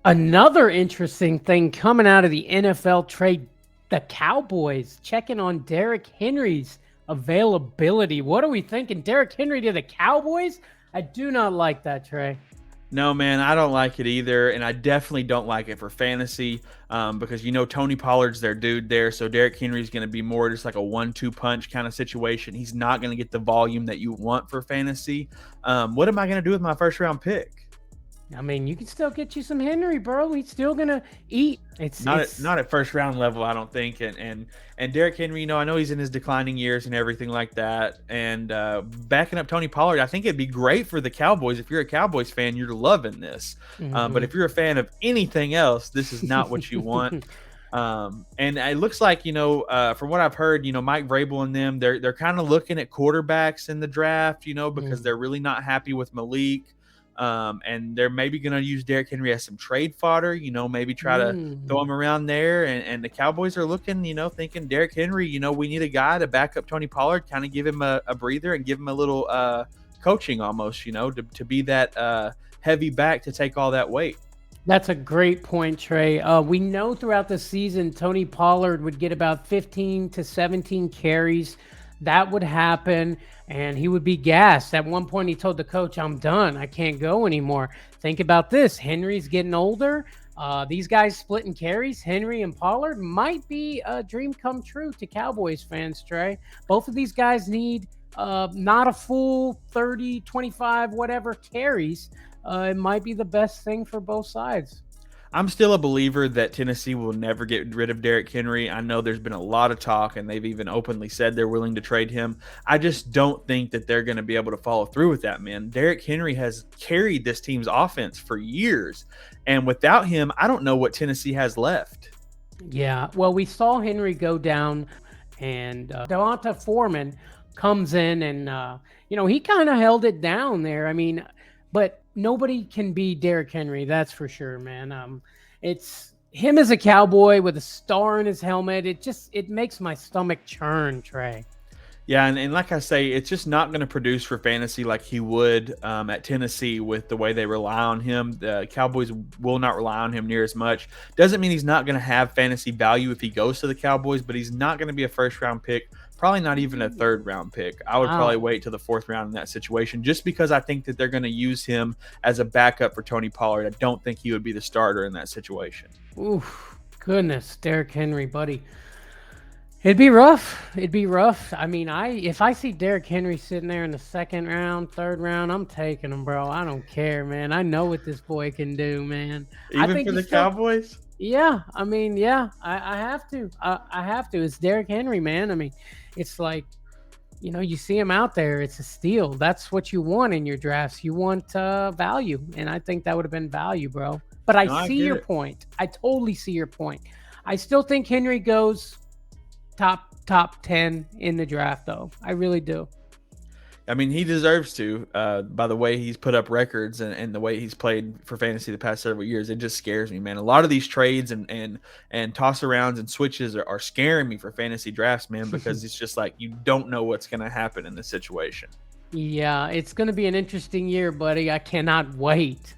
Another interesting thing coming out of the NFL trade, the Cowboys checking on Derrick Henry's availability. What are we thinking? Derrick Henry to the Cowboys? I do not like that, Trey. No, man, I don't like it either, and I definitely don't like it for fantasy because Tony Pollard's their dude there, so Derrick Henry's going to be more just like a 1-2 punch kind of situation. He's not going to get the volume that you want for fantasy. What am I going to do with my first-round pick? I mean, you can still get you some Henry, bro. He's still gonna eat. It's not at first round level, I don't think. And Derrick Henry, I know he's in his declining years and everything like that. And backing up Tony Pollard, I think it'd be great for the Cowboys. If you're a Cowboys fan, you're loving this. But if you're a fan of anything else, this is not what you want. And it looks like, from what I've heard, Mike Vrabel and them, they're kind of looking at quarterbacks in the draft, because they're really not happy with Malik. And they're maybe going to use Derrick Henry as some trade fodder, maybe try to throw him around there. And the Cowboys are looking, thinking Derrick Henry, we need a guy to back up Tony Pollard, kind of give him a breather and give him a little coaching almost, to be that heavy back to take all that weight. That's a great point, Trey. We know throughout the season, Tony Pollard would get about 15 to 17 carries. That would happen, and he would be gassed. At one point, he told the coach, I'm done. I can't go anymore. Think about this. Henry's getting older. These guys splitting carries, Henry and Pollard, might be a dream come true to Cowboys fans, Trey. Both of these guys need not a full 30, 25, whatever carries. It might be the best thing for both sides. I'm still a believer that Tennessee will never get rid of Derrick Henry. I know there's been a lot of talk, and they've even openly said they're willing to trade him. I just don't think that they're going to be able to follow through with that, man. Derrick Henry has carried this team's offense for years, and without him, I don't know what Tennessee has left. Yeah, well, we saw Henry go down, and Devonta Foreman comes in, and, he kind of held it down there. I mean, but nobody can be Derrick Henry, that's for sure, man. It's him as a Cowboy with a star in his helmet. It makes my stomach churn, Trey. Yeah, and like I say, it's just not going to produce for fantasy like he would at Tennessee with the way they rely on him. The Cowboys will not rely on him near as much. Doesn't mean he's not going to have fantasy value if he goes to the Cowboys, but he's not going to be a first-round pick, probably not even a third-round pick. I would probably wait to the fourth round in that situation just because I think that they're going to use him as a backup for Tony Pollard. I don't think he would be the starter in that situation. Oof, goodness, Derrick Henry, buddy. It'd be rough. I mean, if I see Derrick Henry sitting there in the second round, third round, I'm taking him, bro. I don't care, man. I know what this boy can do, man. Even for the Cowboys? Yeah, I mean, yeah, I have to. I have to. It's Derrick Henry, man. I mean, it's like, you see him out there. It's a steal. That's what you want in your drafts. You want value, and I think that would have been value, bro. But I see your point. I totally see your point. I still think Henry goes top 10 in the draft, though. I really do. I mean, he deserves to, by the way he's put up records and the way he's played for fantasy the past several years. It just scares me, man. A lot of these trades and toss arounds and switches are scaring me for fantasy drafts, man, because it's just like you don't know what's going to happen in this situation. Yeah, it's going to be an interesting year, buddy. I cannot wait.